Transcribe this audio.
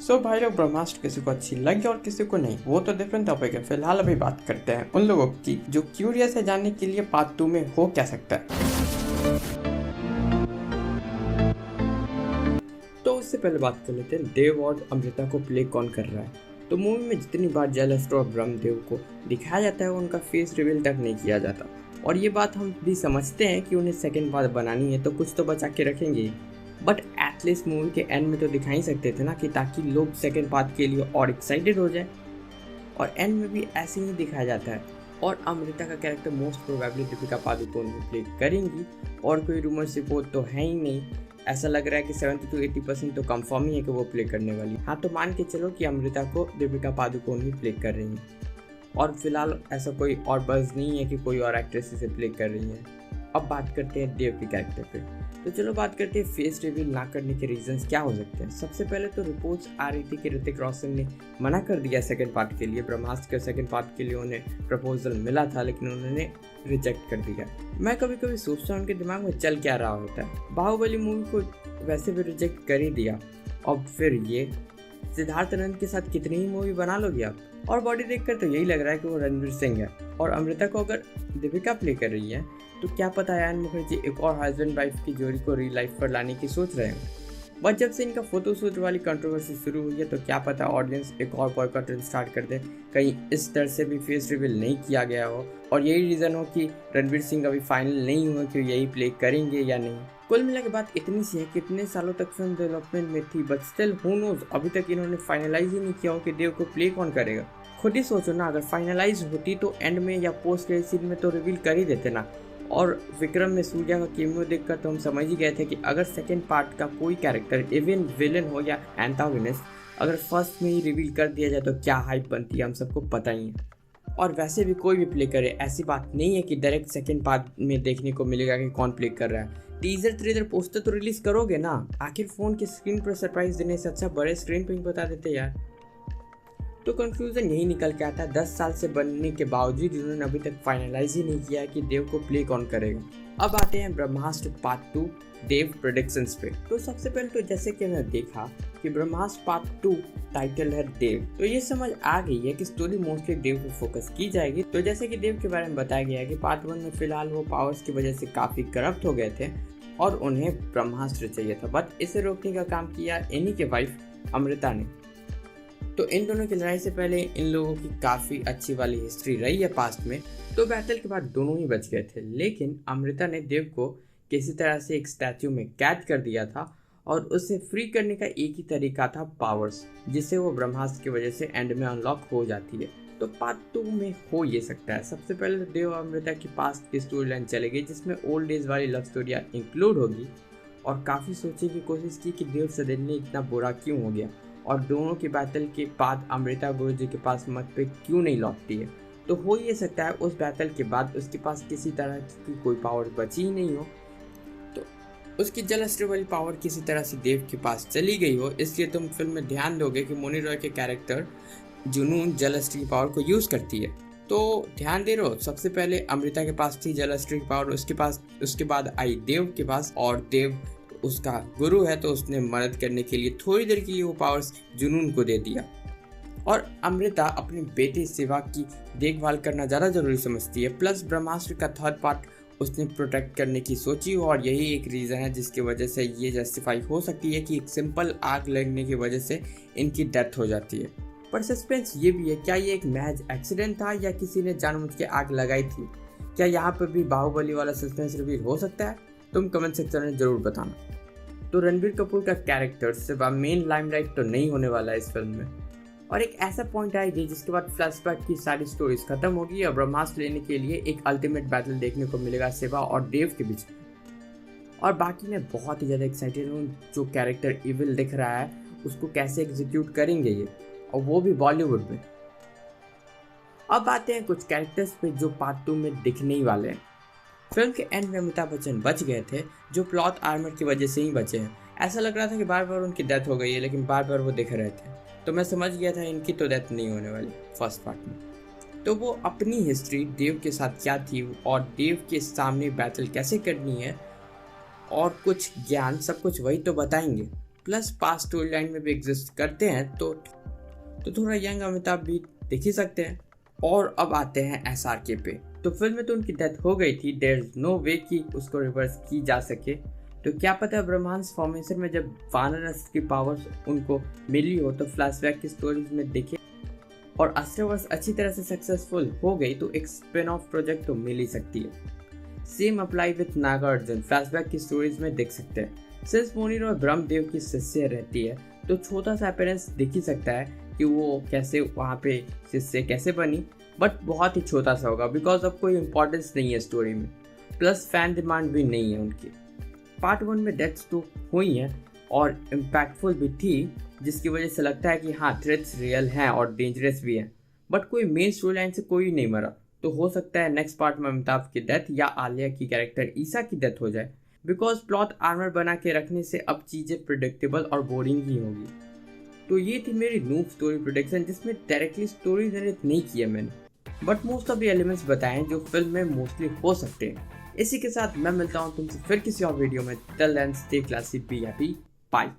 भाई लोग, ब्रह्मास्त्र किसी को अच्छी लगी और किसी को नहीं, वो तो डिफरेंट टॉपिक है। फिलहाल अभी बात करते हैं उन लोगों की जो क्यूरियस है जानने के लिए पार्ट 2 में हो क्या सकता है। तो उससे पहले बात कर लेते हैं देव और अमृता को प्ले कौन कर रहा है। तो मूवी में जितनी बार जलस्टर और ब्रह्मदेव को दिखाया जाता है उनका फेस रिवील तक नहीं किया जाता, और ये बात हम भी समझते हैं कि उन्हें सेकेंड पार्ट बनानी है तो कुछ तो बचा के रखेंगे। बट एटलीस्ट मूवी के एंड में तो दिखा ही सकते थे ना, कि ताकि लोग सेकेंड पार्ट के लिए और एक्साइटेड हो जाए। और एंड में भी ऐसे ही दिखाया जाता है। और अमृता का character most probably Deepika Padukone भी प्ले करेंगी, और कोई रूमर्स रिपोर्ट तो है ही नहीं। ऐसा लग रहा है कि 70 to 80% तो कंफर्म ही है कि वो प्ले करने वाली। हाँ, तो मान के चलो कि अमृता को दीपिका पादुकोण ही प्ले कर रही है, और फिलहाल ऐसा कोई और बज़ नहीं है कि कोई और एक्ट्रेस इसे प्ले कर रही है। अब बात करते हैं देव के कैरेक्टर पे। तो चलो बात करते हैं फेस रिवील ना करने के रीजंस क्या हो सकते हैं। सबसे पहले तो रिपोर्ट्स आ रही थी कि ऋतिक रोशन ने मना कर दिया सेकंड पार्ट के लिए। ब्रह्मास्त्र के सेकंड पार्ट के लिए उन्हें प्रपोजल मिला था, लेकिन उन्होंने रिजेक्ट कर दिया। मैं कभी कभी सोचता हूँ उनके दिमाग में चल क्या रहा होता है। बाहुबली मूवी को वैसे भी रिजेक्ट कर ही दिया, और फिर ये सिद्धार्थ आनंद के साथ कितनी ही मूवी बना लोगे आप। और बॉडी देखकर तो यही लग रहा है कि वो रणवीर सिंह है, और अमृता को अगर दीपिका प्ले कर रही है तो क्या पता आयान मुखर्जी एक और हस्बैंड वाइफ की जोड़ी को रियल लाइफ पर लाने की सोच रहे हैं। बट जब से इनका फोटोशूट वाली कंट्रोवर्सी शुरू हुई है तो क्या पता ऑडियंस एक और बॉयकॉट स्टार्ट कर दे, कहीं इस तरह से भी फेस रिवील नहीं किया गया हो, और यही रीज़न हो कि रणवीर सिंह अभी फाइनल नहीं हुआ कि यही प्ले करेंगे या नहीं। कुल मिला के बात इतनी सी है कि इतने सालों तक फिल्म डेवलपमेंट में थी, बट स्टिल हू नोज अभी तक इन्होंने फाइनलाइज ही नहीं किया हो कि देव को प्ले कौन करेगा। खुद ही सोचो ना, अगर फाइनलाइज होती तो एंड में या पोस्ट क्रेडिट सीन में तो रिवील कर ही देते ना। और विक्रम में सूर्या का कैमियो देखकर तो हम समझ ही गए थे कि अगर सेकंड पार्ट का कोई कैरेक्टर इवन विलन हो या एंटागोनिस्ट अगर फर्स्ट में ही रिवील कर दिया जाए तो क्या हाइप बनती है, हम सबको पता ही है। और वैसे भी कोई भी प्ले करे, ऐसी बात नहीं है कि डायरेक्ट सेकंड पार्ट में देखने को मिलेगा कि कौन प्ले कर रहा है। टीजर ट्रेलर पोस्टर तो रिलीज करोगे ना, आखिर फोन की स्क्रीन पर सरप्राइज देने से अच्छा बड़े स्क्रीन पर ही बता देते यार। तो कंक्लूजन यही निकल के आता है, 10 साल से बनने के बावजूद इन्होंने अभी तक फाइनलाइज ही नहीं किया कि देव को प्ले कौन करेगा। अब आते हैं ब्रह्मास्त्र पार्ट 2 देव प्रोडक्शंस पे। तो सबसे पहले तो जैसे कि मैंने देखा कि ब्रह्मास्त्र पार्ट 2 टाइटल है देव, तो ये समझ आ गई है कि स्टोरी मोस्टली देव पे फोकस की जाएगी। तो जैसे कि देव के बारे में बताया गया है कि पार्ट 1 में फिलहाल वो पावर्स की वजह से काफ़ी करप्ट हो गए थे और उन्हें ब्रह्मास्त्र चाहिए था, बट इसे रोकने का काम किया इन्हीं के वाइफ अमृता ने। तो इन दोनों की लड़ाई से पहले इन लोगों की काफ़ी अच्छी वाली हिस्ट्री रही है पास्ट में। तो बैटल के बाद दोनों ही बच गए थे, लेकिन अमृता ने देव को किसी तरह से एक स्टैच्यू में कैद कर दिया था, और उसे फ्री करने का एक ही तरीका था पावर्स, जिससे वो ब्रह्मास्त्र की वजह से एंड में अनलॉक हो जाती है। तो पार्ट 2 में हो ये सकता है। सबसे पहले तो देव और अमृता की पास्ट की स्टोरी लाइन चलेगी, जिसमें ओल्ड एज वाली लव स्टोरियाँ इंक्लूड होगी, और काफ़ी सोचने की कोशिश की कि देव सडनली इतना बुरा क्यों हो गया, और दोनों की बैटल के बाद अमृता गुरु जी के पास मत पे क्यों नहीं लौटती है। तो हो ये सकता है उस बैटल के बाद उसके पास किसी तरह की कोई पावर बची ही नहीं हो, तो उसकी जलस्टर वाली पावर किसी तरह से देव के पास चली गई हो। इसलिए तुम फिल्म में ध्यान दोगे कि मोनी रॉय के कैरेक्टर जुनून जलस्टर की पावर को यूज़ करती है। तो ध्यान दे रहे हो, सबसे पहले अमृता के पास थी जलस्टर की पावर, उसके बाद आई देव के पास, और देव उसका गुरु है तो उसने मदद करने के लिए थोड़ी देर के लिए वो पावर्स जुनून को दे दिया। और अमृता अपने बेटे शिवा की देखभाल करना ज़्यादा जरूरी समझती है, प्लस ब्रह्मास्त्र का थर्ड पार्ट उसने प्रोटेक्ट करने की सोची हो, और यही एक रीज़न है जिसकी वजह से ये जस्टिफाई हो सकती है कि एक सिंपल आग लगने की वजह से इनकी डेथ हो जाती है। पर सस्पेंस ये भी है, क्या ये एक महज एक्सीडेंट था या किसी ने जानबूझ के आग लगाई थी? क्या यहाँ पर भी बाहुबली वाला सस्पेंस रिवील हो सकता है? तुम कमेंट सेक्शन में जरूर बताना। तो रणबीर कपूर का कैरेक्टर सिर्फ मेन लाइमलाइट तो नहीं होने वाला है इस फिल्म में, और एक ऐसा पॉइंट आएगी जिसके बाद फ्लैशबैक की सारी स्टोरीज खत्म होगी और ब्रह्मास्त्र लेने के लिए एक अल्टीमेट बैटल देखने को मिलेगा शिवा और देव के बीच। और बाकी मैं बहुत ही ज़्यादा एक्साइटेड हूँ, जो कैरेक्टर इविल दिख रहा है उसको कैसे एग्जीक्यूट करेंगे ये, और वो भी बॉलीवुड में। अब आते हैं कुछ कैरेक्टर्स पे जो पार्ट 2 में दिखने ही वाले हैं। फिल्म के एंड में अमिताभ बच्चन बच गए थे, जो प्लॉट आर्मर की वजह से ही बचे हैं। ऐसा लग रहा था कि बार बार उनकी डेथ हो गई है, लेकिन बार बार वो दिख रहे थे, तो मैं समझ गया था इनकी तो डेथ नहीं होने वाली फर्स्ट पार्ट में। तो वो अपनी हिस्ट्री देव के साथ क्या थी और देव के सामने बैटल कैसे करनी है और कुछ ज्ञान सब कुछ वही तो बताएंगे। प्लस पास्ट स्टोरी लाइन में भी एग्जिस्ट करते हैं तो थोड़ा यंग अमिताभ भी देख ही सकते हैं। और अब आते हैं SRK पे। तो फिल्म में तो उनकी डेथ हो गई थी, देयर इज नो वे कि उसको रिवर्स की जा सके। तो क्या पता ब्रह्मांस फॉर्मेशन में जब वानर अस्त्र की पावर्स उनको मिली हो तो फ्लैशबैक की स्टोरीज में दिखे और अस्त्रवर्ष अच्छी तरह से सक्सेसफुल हो गई तो एक स्पिन ऑफ प्रोजेक्ट तो मिल ही सकती है। Same apply with Nagarjuna, flashback की स्टोरीज में देख सकते हैं। सिंस मोनी और ब्रह्मदेव की शिष्य रहती है तो छोटा सा अपीयरेंस दिख ही सकता है कि वो कैसे वहाँ पे शिष्य कैसे बनी, बट बहुत ही छोटा सा होगा बिकॉज अब कोई इंपॉर्टेंस नहीं है स्टोरी में, प्लस फैन डिमांड भी नहीं है उनकी। पार्ट 1 में डेथ्स तो हुई हैं और इम्पैक्टफुल भी थी, जिसकी वजह से लगता है कि हाँ थ्रेट्स रियल हैं और डेंजरस भी हैं, बट कोई मेन स्टोरी लाइन से कोई नहीं मरा। तो हो सकता है नेक्स्ट पार्ट में अमिताभ की डेथ या आलिया की कैरेक्टर ईसा की डेथ हो जाए, बिकॉज प्लॉट आर्मर बना के रखने से अब चीज़ें प्रिडिक्टेबल और बोरिंग ही होगी। तो ये थी मेरी नूब स्टोरी प्रोडिक्शन, जिसमें डायरेक्टली स्टोरी नरेट नहीं किया मैंने, but most of the elements बताएं जो फिल्म में मोस्टली हो सकते हैं। इसी के साथ मैं मिलता हूँ तुमसे फिर किसी और वीडियो में। Till then stay classy, be happy, bye.